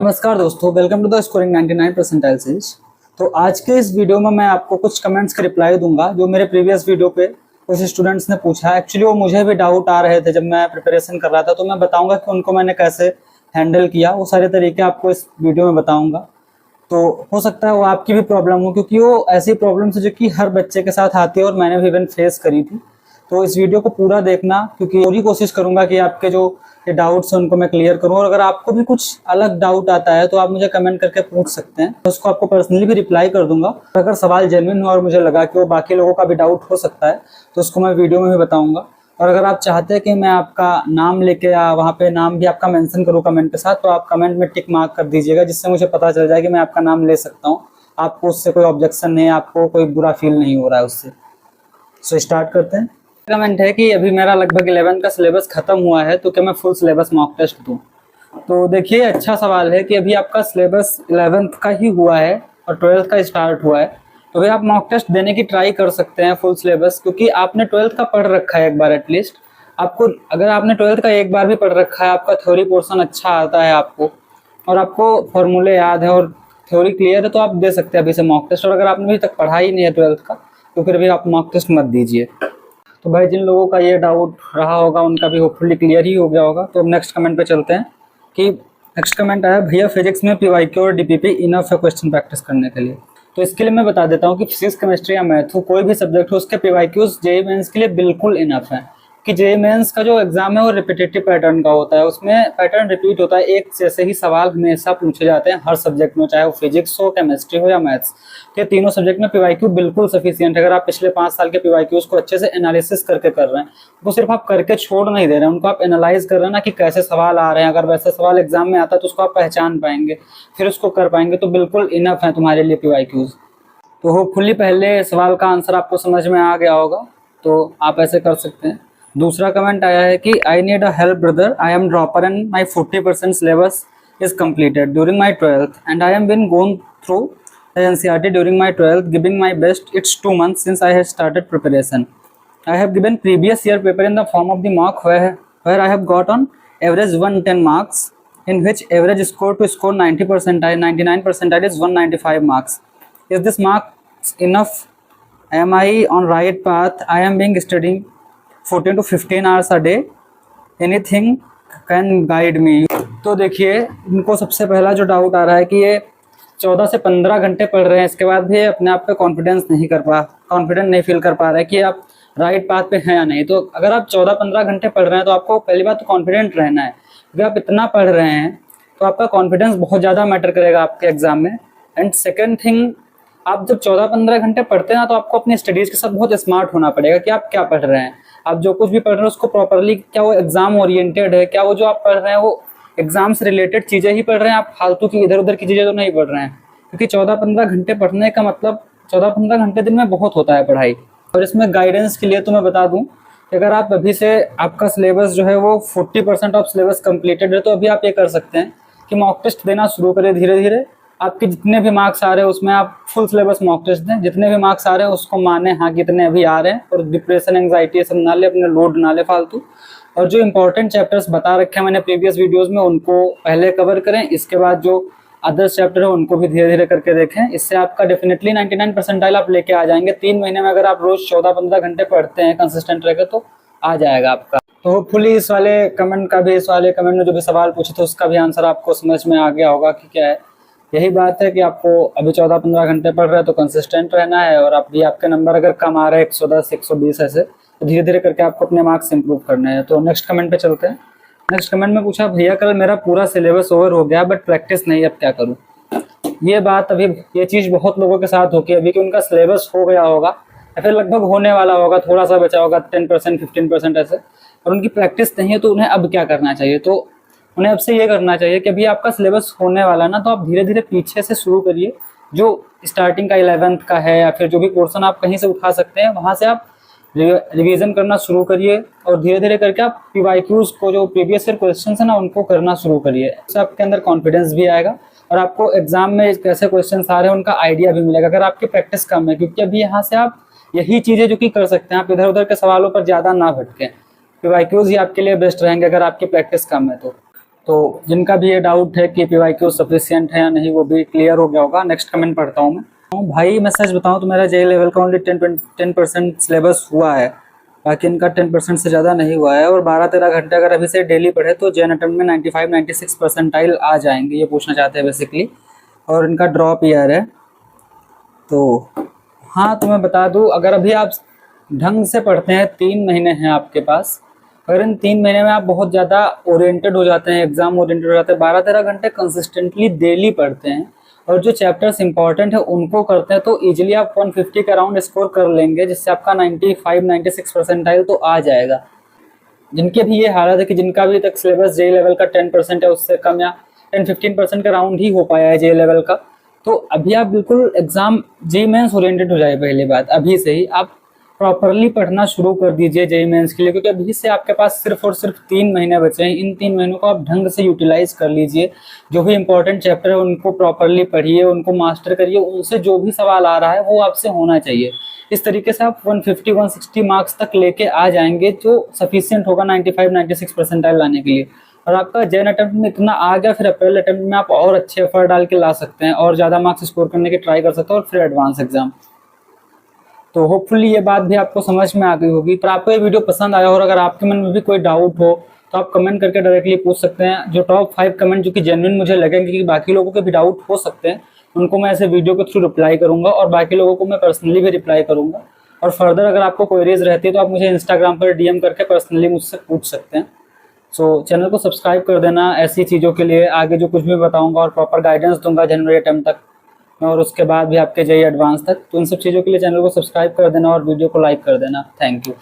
नमस्कार दोस्तों, welcome to the scoring 99 percentile series. तो आज के इस वीडियो में मैं आपको कुछ कमेंट्स का रिप्लाई दूंगा जो मेरे प्रीवियस वीडियो पे कुछ स्टूडेंट्स ने पूछा। एक्चुअली वो मुझे भी डाउट आ रहे थे जब मैं प्रिपरेशन कर रहा था, तो मैं बताऊंगा कि उनको मैंने कैसे हैंडल किया। वो सारे तरीके आपको इस वीडियो में बताऊंगा। तो हो सकता है वो आपकी भी प्रॉब्लम हो, क्योंकि वो ऐसी प्रॉब्लम्स है जो कि हर बच्चे के साथ आती है और मैंने भी इवन फेस करी थी। तो इस वीडियो को पूरा देखना, क्योंकि पूरी कोशिश करूंगा कि आपके जो ये डाउट्स हैं उनको मैं क्लियर करूं। और अगर आपको भी कुछ अलग डाउट आता है तो आप मुझे कमेंट करके पूछ सकते हैं, तो उसको आपको पर्सनली भी रिप्लाई कर दूंगा। अगर सवाल जेन्युइन हुआ और मुझे लगा कि वो बाकी लोगों का भी डाउट हो सकता है तो उसको मैं वीडियो में भी बताऊंगा। और अगर आप चाहते हैं कि मैं आपका नाम लेके या वहाँ पे नाम भी आपका मेंशन करूँ कमेंट के साथ, तो आप कमेंट में टिक मार्क कर दीजिएगा, जिससे मुझे पता चल जाए कि मैं आपका नाम ले सकता हूँ। आपको उससे कोई ऑब्जेक्शन नहीं है, आपको कोई बुरा फील नहीं हो रहा है उससे। सो स्टार्ट करते हैं। कमेंट है कि अभी मेरा लगभग 11 का सिलेबस खत्म हुआ है, तो क्या मैं फुल सिलेबस मॉक टेस्ट दूं? तो देखिए, अच्छा सवाल है कि अभी आपका सिलेबस 11th का ही हुआ है और 12th का स्टार्ट हुआ है, तो अभी आप मॉक टेस्ट देने की ट्राई कर सकते हैं फुल सिलेबस, क्योंकि आपने 12th का पढ़ रखा है एक बार एटलीस्ट। आपको अगर आपने 12th का एक बार भी पढ़ रखा है, आपका थ्योरी पोर्शन अच्छा आता है आपको, और आपको फॉर्मूले याद है और थ्योरी क्लियर है, तो आप दे सकते हैं अभी से मॉक टेस्ट। और अगर आपने अभी तक पढ़ा ही नहीं है 12th का, तो फिर भी आप मॉक टेस्ट मत दीजिए। तो भाई, जिन लोगों का ये डाउट रहा होगा उनका भी होपफुली क्लियर ही हो गया होगा। तो अब नेक्स्ट कमेंट पे चलते हैं कि नेक्स्ट कमेंट आया, भैया फिजिक्स में पीवाईक्यू और डीपीपी इनफ है क्वेश्चन प्रैक्टिस करने के लिए? तो इसके लिए मैं बता देता हूँ कि फिजिक्स, केमिस्ट्री या मैथ हो, कोई भी सब्जेक्ट हो, उसके पीवाईक्यूज जेईई मेंस के लिए बिल्कुल इनफ है। कि जेईई मेंस का जो एग्जाम है वो रिपीटेटिव पैटर्न का होता है, उसमें पैटर्न रिपीट होता है, एक जैसे ही सवाल हमेशा पूछे जाते हैं हर सब्जेक्ट में, चाहे वो फिजिक्स हो, केमिस्ट्री हो या मैथ्स। तो तीनों सब्जेक्ट में पीवाईक्यू बिल्कुल सफिशिएंट है। अगर आप पिछले 5 साल के पीवाईक्यूज को अच्छे से एनालिसिस करके कर रहे हैं, वो सिर्फ आप करके छोड़ नहीं दे रहे हैं, उनको आप एनालाइज कर रहे हैं ना कि कैसे सवाल आ रहे हैं। अगर वैसे सवाल एग्जाम में आता है तो उसको आप पहचान पाएंगे, फिर उसको कर पाएंगे, तो बिल्कुल इनफ है तुम्हारे लिए पीवाईक्यूज। तो होपफुली पहले सवाल का आंसर आपको समझ में आ गया होगा, तो आप ऐसे कर सकते हैं। दूसरा कमेंट आया है कि I need a help brother, I am dropper and my 40% syllabus is completed during my 12th and I am been going through the NCERT during my 12th, giving my best. It's 2 months since I have started preparation. I have given previous year paper in the form of the mock where I have got on average 110 marks, in which average score to score 90 percentile 99 percentile is 195 marks. Is this marks enough? Am I on right path? I am being studying 14 to 15 hours a day. Anything can guide me? तो देखिए, इनको सबसे पहला जो doubt आ रहा है कि ये 14 से 15 घंटे पढ़ रहे हैं, इसके बाद भी अपने आप पे कॉन्फिडेंट नहीं फील कर पा रहे हैं कि आप राइट पाथ पे हैं या नहीं। तो अगर आप 14-15 घंटे पढ़ रहे हैं तो आपको पहली बात तो कॉन्फिडेंट रहना है, क्योंकि आप इतना पढ़ रहे हैं तो आपका कॉन्फिडेंस बहुत ज़्यादा मैटर करेगा आपके एग्जाम में। एंड सेकेंड थिंग, आप जब 14-15 घंटे पढ़ते हैं ना, तो आपको अपनी स्टडीज़ के साथ बहुत स्मार्ट होना पड़ेगा कि आप क्या पढ़ रहे हैं। आप जो कुछ भी पढ़ रहे हैं उसको प्रॉपरली, क्या वो एग्जाम ओरिएंटेड है, क्या वो जो आप पढ़ रहे हैं वो एग्जाम से रिलेटेड चीज़ें ही पढ़ रहे हैं, आप फालतू की इधर उधर की चीज़ें तो नहीं पढ़ रहे हैं। क्योंकि 14-15 घंटे पढ़ने का मतलब 14-15 घंटे दिन में बहुत होता है पढ़ाई। और इसमें गाइडेंस के लिए तो मैं बता दूं कि अगर आप अभी से, आपका सिलेबस जो है वो 40% ऑफ सिलेबस कंप्लीटेड है, तो अभी आप ये कर सकते हैं कि मॉक टेस्ट देना शुरू करें धीरे धीरे। आपके जितने भी मार्क्स आ रहे हैं उसमें आप फुल सिलेबस मॉक टेस्ट दें, जितने भी मार्क्स आ रहे हैं उसको माने हाँ कितने अभी आ रहे हैं, और डिप्रेशन, एंग्जाइटी सब ना ले, अपने लोड ना ले फालतू। और जो इंपॉर्टेंट चैप्टर्स बता रखे हैं मैंने प्रीवियस वीडियोस में, उनको पहले कवर करें, इसके बाद जो अदर्स चैप्टर है उनको भी धीरे धीरे करके देखें। इससे आपका डेफिनेटली 99 परसेंटाइल आप लेके आ जाएंगे। 3 महीने में अगर आप रोज 14-15 घंटे पढ़ते हैं कंसिस्टेंट रहेगा तो आ जाएगा आपका। तो होपफुली इस वाले कमेंट में जो भी सवाल पूछे थे उसका भी आंसर आपको समझ में आ गया होगा कि क्या है। यही बात है कि आपको अभी 14-15 घंटे पढ़ रहे हैं तो कंसिस्टेंट रहना है, और अभी आपके नंबर अगर कम आ रहे हैं 110, 120 ऐसे, तो धीरे धीरे करके आपको अपने मार्क्स इंप्रूव करने हैं। तो नेक्स्ट कमेंट पे चलते हैं। नेक्स्ट कमेंट में पूछा, भैया कल मेरा पूरा सिलेबस ओवर हो गया बट प्रैक्टिस नहीं, अब क्या करूँ? ये बात अभी, ये चीज़ बहुत लोगों के साथ होगी अभी कि उनका सिलेबस हो गया होगा या फिर लगभग होने वाला होगा, थोड़ा सा बचा होगा 10%, 15% ऐसे, और उनकी प्रैक्टिस नहीं है, तो उन्हें अब क्या करना चाहिए? तो उन्हें अब से ये करना चाहिए कि अभी आपका सिलेबस होने वाला है ना, तो आप धीरे धीरे पीछे से शुरू करिए। जो स्टार्टिंग का 11th का है या फिर जो भी पोर्शन आप कहीं से उठा सकते हैं, वहाँ से आप रिवीजन करना शुरू करिए, और धीरे धीरे करके आप पीवाईक्यूज को, जो प्रीवियस ईयर क्वेश्चन है ना, उनको करना शुरू करिए। इससे आपके अंदर कॉन्फिडेंस भी आएगा और आपको एग्जाम में कैसे क्वेश्चन आ रहे हैं उनका आइडिया भी मिलेगा, अगर आपकी प्रैक्टिस कम है। क्योंकि अभी यहाँ से आप यही चीज़ें जो कि कर सकते हैं, आप इधर उधर के सवालों पर ज़्यादा ना भटकें। पीवाईक्यूज ही आपके लिए बेस्ट रहेंगे अगर आपकी प्रैक्टिस कम है तो। तो जिनका भी ये डाउट है कि PYQ सफिशिएंट है या नहीं, वो भी क्लियर हो गया होगा। नेक्स्ट कमेंट पढ़ता हूँ मैं। भाई मैं सच बताऊँ तो मेरा JEE लेवल का ओनली 10% सिलेबस हुआ है, बाकी इनका 10% से ज़्यादा नहीं हुआ है। और 12-13 घंटे अगर अभी से डेली पढ़े तो जेन अटेम्प्ट में 95-96 परसेंटाइल आ जाएंगे, ये पूछना चाहते हैं बेसिकली। और इनका ड्रॉप ईयर है। तो हाँ, तो मैं बता दूँ, अगर अभी आप ढंग से पढ़ते हैं, 3 महीने हैं आपके पास, अगर इन 3 महीने में आप बहुत ज़्यादा ओरिएंटेड हो जाते हैं, एग्जाम ओरिएंटेड हो जाते हैं, 12-13 घंटे कंसिस्टेंटली डेली पढ़ते हैं और जो चैप्टर्स इंपॉर्टेंट है उनको करते हैं, तो इजीली आप 150 के अराउंड स्कोर कर लेंगे, जिससे आपका 95-96 परसेंटाइल तो आ जाएगा। जिनके भी ये हालत है कि जिनका अभी तक सिलेबस JEE लेवल का 10% है, उससे कम या 10-15% का राउंड ही हो पाया है JEE लेवल का, तो अभी आप बिल्कुल एग्जाम JEE मेंस ओरिएंटेड हो जाए। पहली बात, अभी से ही आप प्रॉपरली पढ़ना शुरू कर दीजिए JEE मेंस के लिए, क्योंकि अभी से आपके पास सिर्फ और सिर्फ 3 महीने बचे हैं। इन 3 महीनों को आप ढंग से यूटिलाइज कर लीजिए। जो भी इंपॉर्टेंट चैप्टर है उनको प्रॉपरली पढ़िए, उनको मास्टर करिए, उनसे जो भी सवाल आ रहा है वो आपसे होना चाहिए। इस तरीके से आप 150-160 मार्क्स तक लेके आ जाएंगे, जो सफिशिएंट होगा 95-96 परसेंटाइल लाने के लिए। और आपका जेन अटेम्प्ट में इतना आ गया, फिर अप्रैल अटेम्प्ट में आप और अच्छे एफर्ट डाल के ला सकते हैं और ज़्यादा मार्क्स स्कोर करने की ट्राई कर सकते हैं, और फिर एडवांस एग्जाम। तो होपफुली ये बात भी आपको समझ में आ गई होगी। पर आपको ये वीडियो पसंद आया और अगर आपके मन में भी कोई डाउट हो तो आप कमेंट करके डायरेक्टली पूछ सकते हैं। जो टॉप 5 कमेंट जो कि जेन्युइन मुझे लगेंगे कि बाकी लोगों के भी डाउट हो सकते हैं, उनको मैं ऐसे वीडियो के थ्रू रिप्लाई करूंगा, और बाकी लोगों को मैं पर्सनली भी रिप्लाई करूंगा। और फर्दर अगर आपको क्वेरीज रहती है तो आप मुझे इंस्टाग्राम पर DM करके पर्सनली मुझसे पूछ सकते हैं। सो चैनल को सब्सक्राइब कर देना ऐसी चीज़ों के लिए। आगे जो कुछ भी बताऊंगा और प्रॉपर गाइडेंस दूंगा जनवरी अटेम्प्ट तक और उसके बाद भी आपके JEE एडवांस तक, तो इन सब चीज़ों के लिए चैनल को सब्सक्राइब कर देना और वीडियो को लाइक कर देना। Thank you.